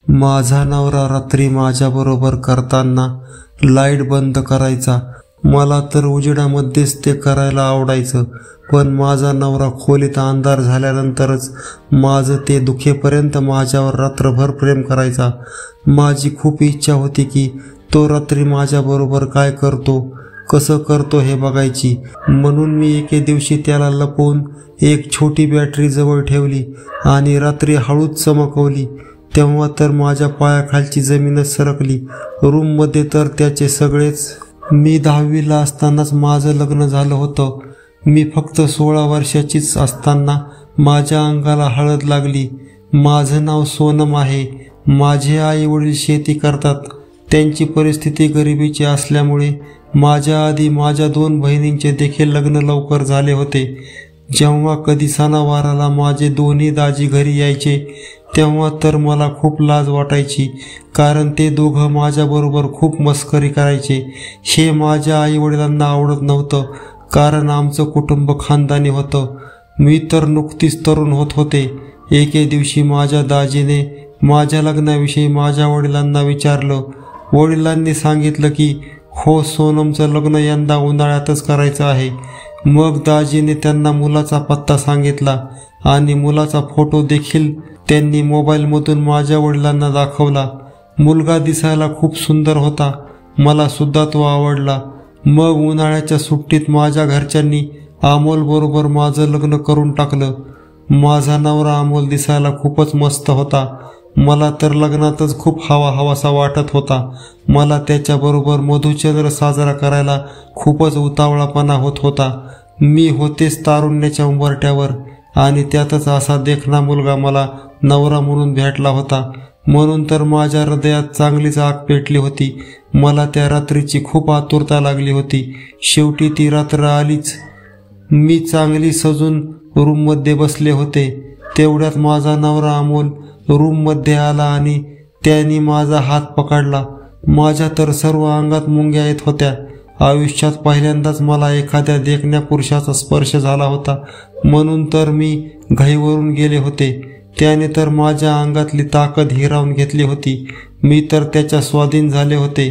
माझा नवरा रात्री माझ्याबरोबर करताना लाईट बंद करायचा. मला तर उजेडामध्येच ते करायला आवडायचं, पण माझा नवरा खोलीत अंधार झाल्यानंतरच माझं ते दुखेपर्यंत माझ्यावर रात्रभर प्रेम करायचा. माझी खूप इच्छा होती की तो रात्री माझ्याबरोबर काय करतो, कसं करतो हे बघायची. म्हणून मी एके दिवशी त्याला लपवून एक छोटी बॅटरी जवळ ठेवली आणि रात्री हळूच चमकवली. तेव्हा तर माझ्या पायाखालची जमीनच सरकली. रूममध्ये तर त्याचे सगळेच. मी 10वीला असतानाच माझं लग्न झालं होतं. मी फक्त 16 वर्षाचीच असताना माझ्या अंगाला हळद लागली. माझं नाव सोनम आहे. माझे आई वडील शेती करतात. त्यांची परिस्थिती गरिबीची असल्यामुळे माझ्या आधी माझ्या 2 बहिणींचे देखील लग्न लवकर झाले होते. जेव्हा कधी सणावाराला माझे दोन्ही दाजी घरी यायचे तेव्हा तर मला खूप लाज वाटायची, कारण ते दोघं माझ्याबरोबर खूप मस्करी करायचे. हे माझ्या आई वडिलांना आवडत नव्हतं, कारण आमचं कुटुंब खानदानी होतं. मी तर नुकतीच तरुण होत होते. एके दिवशी माझ्या दाजीने माझ्या लग्नाविषयी माझ्या वडिलांना विचारलं. वडिलांनी सांगितलं की हो, सोनमचं लग्न यंदा उन्हाळ्यातच करायचं आहे. मग दाजीने त्यांना मुलाचा पत्ता सांगितला आणि मुलाचा फोटो देखील त्यांनी मोबाईलमधून माझ्या वडिलांना दाखवला. मुलगा दिसायला खूप सुंदर होता. मला सुद्धा तो आवडला. मग उन्हाळ्याच्या सुट्टीत माझ्या घरच्यांनी अमोल बरोबर माझं लग्न करून टाकलं. माझा नवरा अमोल दिसायला खूपच मस्त होता. मला तर लग्नातच खूप हवासा वाटत होता. मला त्याच्याबरोबर मधुचंद्र साजरा करायला खूपच उतावळापणा होत होता. मी होतेच तारुण्याच्या उंबरठ्यावर आणि त्यातच असा देखणा मुलगा मला नवरा म्हणून भेटला होता. म्हणून तर माझ्या हृदयात चांगलीच आग पेटली होती. मला त्या रात्रीची खूप आतुरता लागली होती. शेवटी ती रात्र आलीच. मी चांगली सजून रूममध्ये बसले होते. तेवढ्यात माझा नवरा अमोल रूममध्ये आला आणि त्याने माझा हात पकडला. माझ्या तर सर्व अंगात मुंग्या येत होत्या. आयुष्यात पहिल्यांदाच मला एखाद्या देखण्या पुरुषाचा स्पर्श झाला होता. म्हणून तर मी घाईवरून गेले होते. त्याने तर माझ्या अंगातली ताकद हिरावून घेतली होती. मी तर त्याच्या स्वाधीन झाले होते.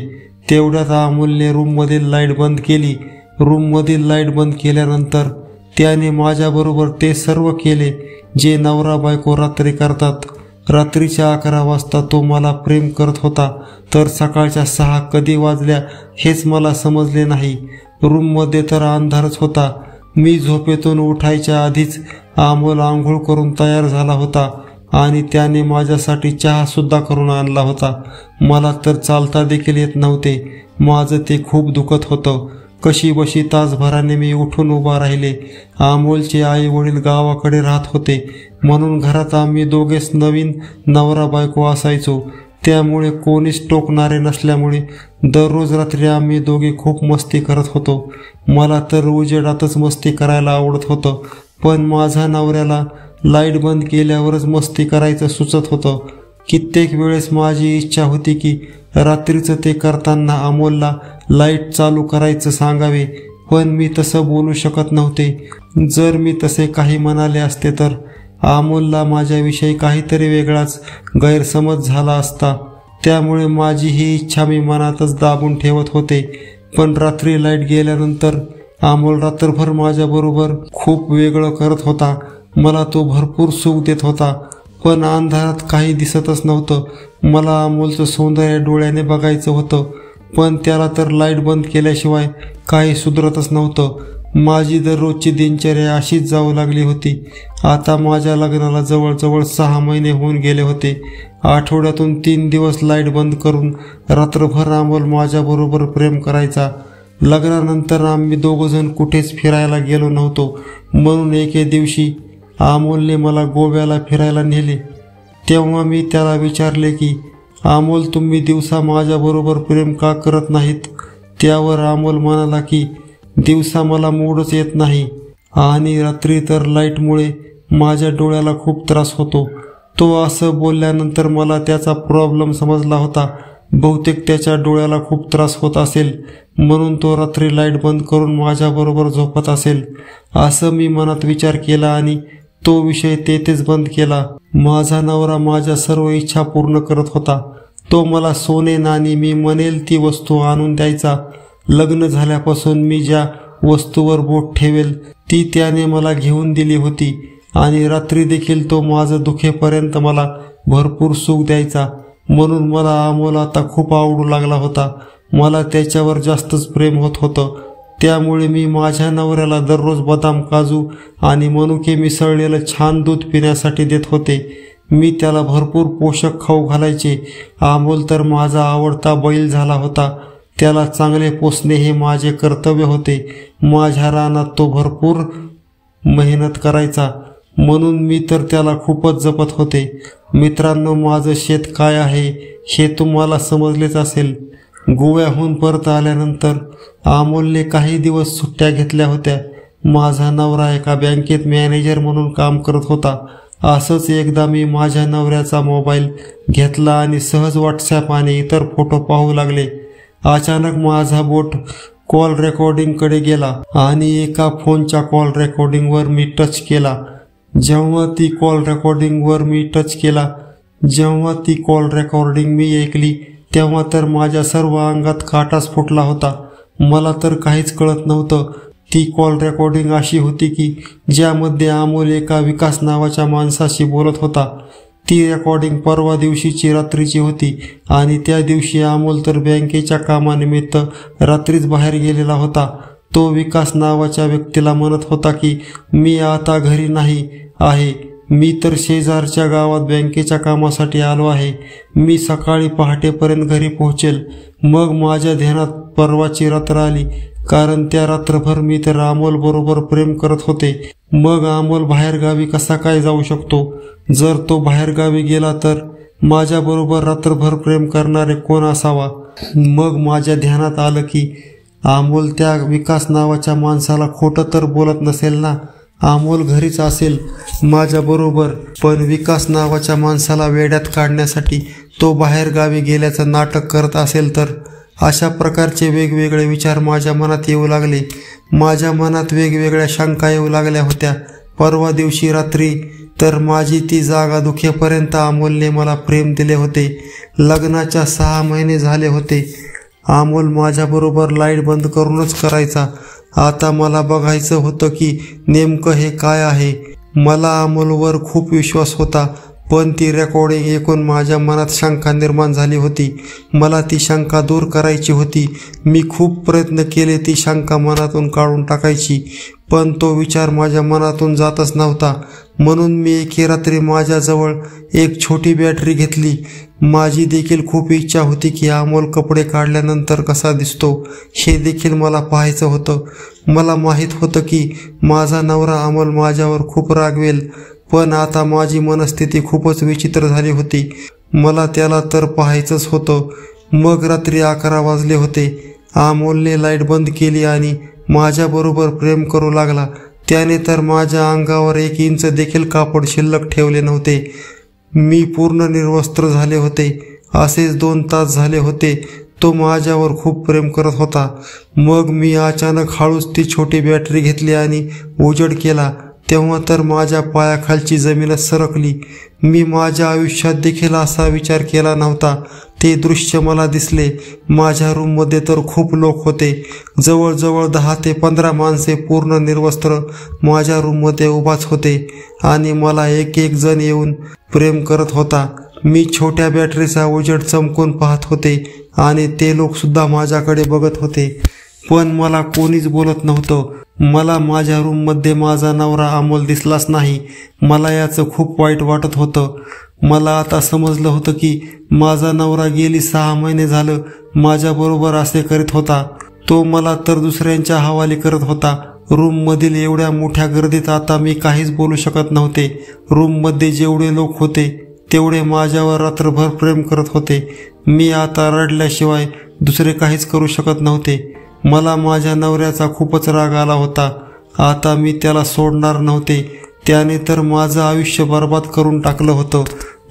तेवढ्यात अमोलने रूममधील लाईट बंद केली. रूममधील लाईट बंद केल्यानंतर त्याने माझ्याबरोबर ते सर्व केले जे नवरा बायको रात्री करतात. रात्रीच्या 11 वाजता तो मला प्रेम करत होता, तर सकाळच्या 6 कधी वाजल्या हेच मला समजले नाही. रूममध्ये तर अंधारच होता. मी झोपेतून उठायच्या आधीच अमोल आंघोळ करून तयार झाला होता आणि त्याने माझ्यासाठी चहा सुद्धा करून आणला होता. मला तर चालता देखील येत नव्हते. माझं ते खूप दुखत होतं. कशीबशी तासभराने मी उठून उभा राहिले. अमोलचे आई वडील गावाकडे राहत होते, म्हणून घरात आम्ही दोघेच नवीन नवरा बायको असायचो. त्यामुळे कोणीच टोकणारे नसल्यामुळे दररोज रात्री आम्ही दोघे खूप मस्ती करत होतो. मला तर उजेडातच मस्ती करायला आवडत होतं, पण माझ्या नवऱ्याला लाईट बंद केल्यावरच मस्ती करायचं सुचत होतं. कित्येक वेळेस माझी इच्छा होती की रात्रीचं ते करताना अमोलला लाईट चालू करायचं सांगावे, पण मी तसं बोलू शकत नव्हते. जर मी तसे काही म्हणाले असते तर अमोलला माझ्याविषयी काहीतरी वेगळाच गैरसमज झाला असता. त्यामुळे माझी ही इच्छा मी मनातच दाबून ठेवत होते. पण रात्री लाईट गेल्यानंतर अमोल रात्रभर माझ्याबरोबर खूप वेगळं करत होता. मला तो भरपूर सुख देत होता, पण अंधारात काही दिसतच नव्हतं. मला अमोलचं सौंदर्य डोळ्याने बघायचं होतं, पण त्याला तर लाईट बंद केल्याशिवाय काही सुधरतच नव्हतं. माझी दररोजची दिनचर्या अशीच जाऊ लागली होती. आता माझ्या लग्नाला जवळजवळ 6 महिने होऊन गेले होते. आठवड्यातून 3 दिवस लाईट बंद करून रात्रभर अमोल माझ्याबरोबर प्रेम करायचा. लग्नानंतर आम्ही दोघंजण कुठेच फिरायला गेलो नव्हतो. म्हणून एके दिवशी अमोलने मला गोव्याला फिरायला नेले. तेव्हा मी त्याला विचारले की अमोल, तुम्ही दिवसा माझ्याबरोबर प्रेम का करत नाहीत? त्यावर अमोल म्हणाला की दिवसा मला मूडच येत नाही आणि रात्री तर लाईटमुळे माझ्या डोळ्याला खूप त्रास होतो. तो असं बोलल्यानंतर मला त्याचा प्रॉब्लेम समजला होता. बहुतेक त्याच्या डोळ्याला खूप त्रास होत असेल, म्हणून तो रात्री लाईट बंद करून माझ्याबरोबर झोपत असेल, असं मी मनात विचार केला आणि तो विषय तेथेच बंद केला. माझा नवरा माझ्या सर्व इच्छा पूर्ण करत होता. तो मला सोने नाणी मी म्हणेल ती वस्तू आणून द्यायचा. लग्न झाल्यापासून मी ज्या वस्तूवर बोट ठेवेल ती त्याने मला घेऊन दिली होती आणि रात्री देखील तो माझं दुखेपर्यंत मला भरपूर सुख द्यायचा. म्हणून मला अमोल आता खूप आवडू लागला होता. मला त्याच्यावर जास्तच प्रेम होत होतं. त्यामुळे मी माझ्या नवऱ्याला दररोज बदाम, काजू आणि मनुके मिसळलेलं छान दूध पिण्यासाठी देत होते. मी त्याला भरपूर पोषक खाऊ घालायचे. अमोल तर माझा आवडता बैल झाला होता. त्याला चांगले पोसणे हे माझे कर्तव्य होते. माझ्या रानात तो भरपूर मेहनत करायचा म्हणून मी तर त्याला खूपच जपत होते. मित्रांनो, माझं शेत काय आहे हे तुम्हाला समजलेच असेल. गोव्याहून परत आल्यानंतर अमोलने काही दिवस सुट्ट्या घेतल्या होत्या. माझा नवरा एका बँकेत मॅनेजर म्हणून काम करत होता. असंच एकदा मी माझ्या नवऱ्याचा मोबाईल घेतला आणि सहज व्हॉट्सॲप आणि इतर फोटो पाहू लागले. अचानक माझा बोट कॉल रेकॉर्डिंगकडे गेला आणि एका फोनच्या कॉल रेकॉर्डिंगवर मी टच केला. जेव्हा ती कॉल रेकॉर्डिंग मी ऐकली तेव्हा तर माझ्या सर्व अंगात काटाच फुटला होता. मला तर काहीच कळत नव्हतं. ती कॉल रेकॉर्डिंग अशी होती की ज्यामध्ये अमोल एका विकास नावाच्या माणसाशी बोलत होता. ती रेकॉर्डिंग परवा दिवशीची रात्रीची होती आणि त्या दिवशी अमोल तर बँकेच्या कामानिमित्त रात्रीच बाहेर गेलेला होता. तो विकास नावाच्या व्यक्तीला म्हणत होता की मी आता घरी नाही आहे. मी तर शेजारच्या गावात बँकेच्या कामासाठी आलो आहे. मी सकाळी पहाटेपर्यंत घरी पोहोचेल. मग माझ्या ध्यानात परवाची रात्र आली, कारण त्या रात्रभर मी तर अमोल बरोबर प्रेम करत होते. मग अमोल बाहेरगावी कसा काय जाऊ शकतो? जर तो बाहेरगावी गेला तर माझ्याबरोबर रात्रभर प्रेम करणारे कोण असावा? मग माझ्या ध्यानात आलं की अमोल त्या विकास नावाच्या माणसाला खोटं तर बोलत नसेल ना. अमोल घरीच असेल माझ्याबरोबर, पण विकास नावाच्या माणसाला वेड्यात काढण्यासाठी तो बाहेरगावी गेल्याचं नाटक करत असेल तर? अशा प्रकारचे वेगवेगळे विचार माझ्या मनात येऊ लागले. माझ्या मनात वेगवेगळ्या शंका येऊ लागल्या होत्या. परवा दिवशी रात्री तर माझी ती जागा दुखेपर्यंत अमोलने मला प्रेम दिले होते. लग्नाच्या 6 महिने झाले होते. अमोल माझ्याबरोबर लाईट बंद करूनच करायचा. आता मला बघायचं होतं की नेमकं हे काय आहे. मला अमोलवर खूप विश्वास होता, पण ती रेकॉर्डिंग ऐकून माझ्या मनात शंका निर्माण झाली होती. मला ती शंका दूर करायची होती. मी खूप प्रयत्न केले ती शंका मनातून काढून टाकायची, पण तो विचार माझ्या मनातून जातच नव्हता. म्हणून मी एके रात्री माझ्याजवळ एक छोटी बॅटरी घेतली. माझी देखील खूप इच्छा होती की अमोल कपडे काढल्यानंतर कसा दिसतो हे देखील मला पाहायचं होतं. मला माहीत होतं की माझा नवरा अमोल माझ्यावर खूप रागवेल, पण आता माझी मनस्थिती खूपच विचित्र झाली होती. मला त्याला तर पाहायचंच होतं. मग रात्री 11 वाजले होते. अमोलने लाईट बंद केली आणि माझ्याबरोबर प्रेम करू लागला. त्याने तर माझ्या अंगावर 1 इंच देखील कापड शिल्लक ठेवले नव्हते. मी पूर्ण निर्वस्त्र झाले होते. असेच 2 तास झाले होते. तो माझ्यावर खूप प्रेम करत होता. मग मी अचानक हळूच ती छोटी बॅटरी घेतली आणि उजेड केला. तेव्हा तर माझ्या पायाखालची जमीनच सरकली. मी माझ्या आयुष्यात देखील असा विचार केला नव्हता. ते दृश्य मला दिसले. माझ्या रूममध्ये तर खूप लोक होते. जवळजवळ 10 ते 15 माणसे पूर्ण निर्वस्त्र माझ्या रूममध्ये उभाच होते आणि मला एक एक जण येऊन प्रेम करत होता. मी छोट्या बॅटरीचा उजेड चमकून पाहत होते आणि ते लोक सुद्धा माझ्याकडे बघत होते, पण मला कोणीच बोलत नव्हतं. मला माझ्या रूममध्ये माझा नवरा अमोल दिसलाच नाही. मला याचं खूप वाईट वाटत होतं. मला आता समजलं होतं की माझा नवरा गेली 6 महिने झालं माझ्याबरोबर असे करीत होता. तो मला तर दुसऱ्यांच्या हवाली करत होता. रूममधील एवढ्या मोठ्या गर्दीत आता मी काहीच बोलू शकत नव्हते. रूममध्ये जेवढे लोक होते तेवढे माझ्यावर रात्रभर प्रेम करत होते. मी आता रडल्याशिवाय दुसरे काहीच करू शकत नव्हते. मला माझ्या नवऱ्याचा खूपच राग आला होता. आता मी त्याला सोडणार नव्हते. त्याने तर माझं आयुष्य बर्बाद करून टाकलं होतं.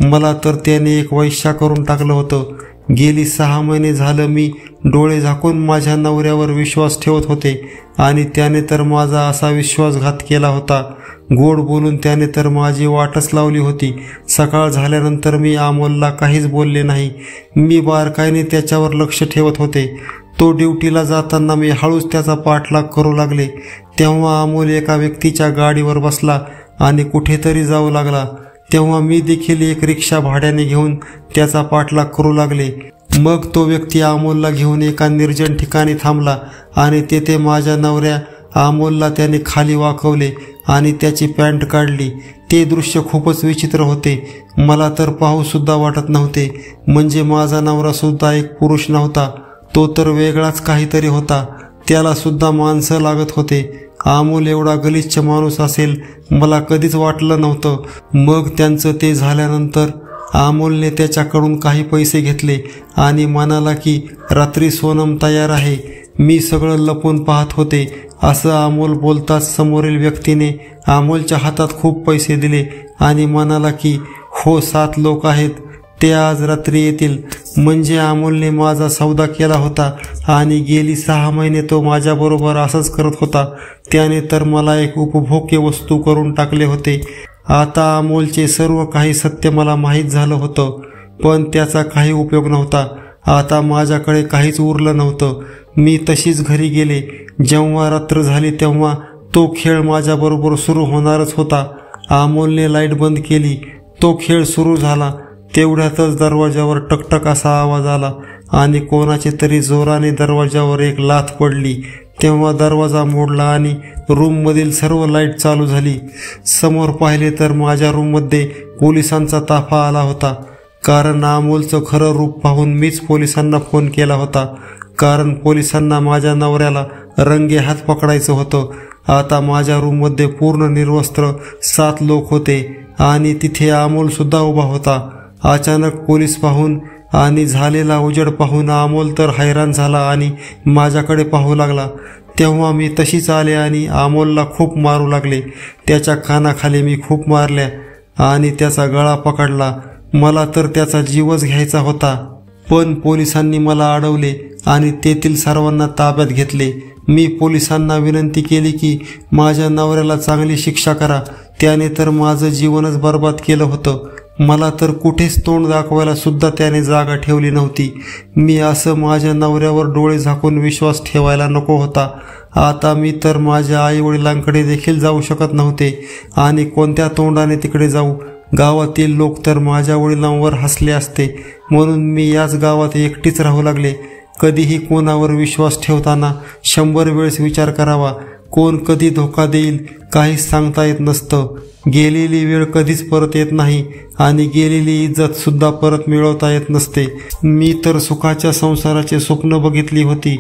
मला तर त्याने एक वेश्या करून टाकलं होतं. गेली 6 महिने झालं मी डोळे झाकून माझ्या नवऱ्यावर विश्वास ठेवत होते आणि त्याने तर माझा असा विश्वासघात केला होता. गोड बोलून त्याने तर माझी वाटच लावली होती. सकाळ झाल्यानंतर मी अमोलला काहीच बोलले नाही. मी बारकाईने त्याच्यावर लक्ष ठेवत होते. तो ड्युटीला जाताना मी हळूच त्याचा पाठलाग करू लागले. तेव्हा अमोल एका व्यक्तीच्या गाडीवर बसला आणि कुठेतरी जाऊ लागला. तेव्हा मी देखील एक रिक्षा भाड्याने घेऊन त्याचा पाठलाग करू लागले. मग तो व्यक्ती अमोलला घेऊन एका निर्जन ठिकाणी थांबला आणि तेथे माझ्या नवऱ्या अमोलला त्याने खाली वाकवले आणि त्याची पॅन्ट काढली. ते दृश्य खूपच विचित्र होते. मला तर पाहूसुद्धा वाटत नव्हते. म्हणजे माझा नवरासुद्धा एक पुरुष नव्हता, तो तर वेगळाच काहीतरी होता. त्याला सुद्धा माणसं लागत होते. अमोल एवढा गलिच्छ माणूस असेल मला कधीच वाटलं नव्हतं. मग त्यांचं ते झाल्यानंतर अमोलने त्याच्याकडून काही पैसे घेतले आणि म्हणाला की रात्री सोनम तयार आहे. मी सगळं लपून पाहत होते. असं अमोल बोलताच समोरील व्यक्तीने अमोलच्या हातात खूप पैसे दिले आणि म्हणाला की हो 7 लोक आहेत, ते आज रात्री येतील. म्हणजे अमोलने माझा सौदा केला होता आणि गेली 6 महिने तो माझ्याबरोबर असंच करत होता. त्याने तर मला एक उपभोग्य वस्तू करून टाकले होते. आता अमोलचे सर्व काही सत्य मला माहीत झालं होतं, पण त्याचा काही उपयोग नव्हता. आता माझ्याकडे काहीच उरलं नव्हतं. मी तशीच घरी गेले. जेव्हा रात्र झाली तेव्हा तो खेळ माझ्याबरोबर सुरू होणारच होता. अमोलने लाईट बंद केली. तो खेळ सुरू झाला. तेवढ्यातच दरवाजावर टकटक असा आवाज आला आणि कोणाचे तरी जोराने दरवाजावर एक लाथ पडली. तेव्हा दरवाजा मोडला आणि रूममधील सर्व लाईट चालू झाली. समोर पाहिले तर माझ्या रूममध्ये पोलिसांचा ताफा आला होता. कारण अमोलचं खरं रूप पाहून मीच पोलिसांना फोन केला होता. कारण पोलिसांना माझ्या नवऱ्याला रंगे हात पकडायचं होतं. आता माझ्या रूममध्ये पूर्ण निर्वस्त्र 7 लोक होते आणि तिथे अमोल सुद्धा उभा होता. अचानक पोलीस पाहून आणि झालेला उजेड पाहून अमोल तर हैराण झाला आणि माझ्याकडे पाहू लागला. तेव्हा मी तशीच आले आणि अमोलला खूप मारू लागले. त्याच्या कानाखाली मी खूप मारल्या आणि त्याचा गळा पकडला. मला तर त्याचा जीवच घ्यायचा होता, पण पोलिसांनी मला अडवले आणि तेथील सर्वांना ताब्यात घेतले. मी पोलिसांना विनंती केली की माझ्या नवऱ्याला चांगली शिक्षा करा. त्याने तर माझं जीवनच बर्बाद केलं होतं. मला तर कुठेच तोंड दाखवायला सुद्धा त्याने जागा ठेवली नव्हती. मी असं माझ्या नवऱ्यावर डोळे झाकून विश्वास ठेवायला नको होता. आता मी तर माझ्या आईवडिलांकडे देखील जाऊ शकत नव्हते आणि कोणत्या तोंडाने तिकडे जाऊ. गावातील लोक तर माझ्या वडिलांवर हसले असते. म्हणून मी याच गावात एकटीच राहू लागले. कधीही कोणावर विश्वास ठेवताना 100 वेळेस विचार करावा. कोण कधी धोका देईल काहीच सांगता येत नसतं. गेलेली वेळ कधीच परत येत नाही आणि गेलेली इज्जत सुद्धा परत मिळवता येत नसते. मी तर सुखाच्या संसाराचे स्वप्न बघितली होती,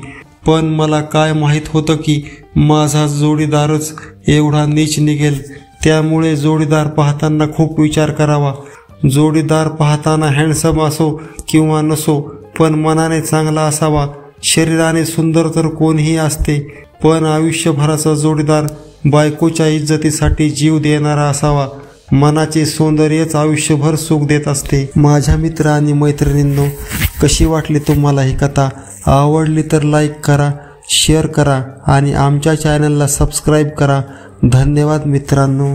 पण मला काय माहीत होतं की माझा जोडीदारच एवढा नीच निघेल. त्यामुळे जोडीदार पाहताना खूप विचार करावा. जोडीदार पाहताना हँडसम असो किंवा नसो, पण मनाने चांगला असावा. शरीराने सुंदर तर कोणीही असते, पण आयुष्यभराचा जोडीदार बायकोच्या इज्जतीसाठी जीव देणारा असावा. मनाचे सौंदर्यच आयुष्यभर सुख देत असते. माझ्या मित्र आणि मैत्रिणींनो, कशी वाटली तुम्हाला ही कथा? आवडली तर लाईक करा, शेअर करा आणि आमच्या चॅनलला सबस्क्राईब करा. धन्यवाद मित्रांनो.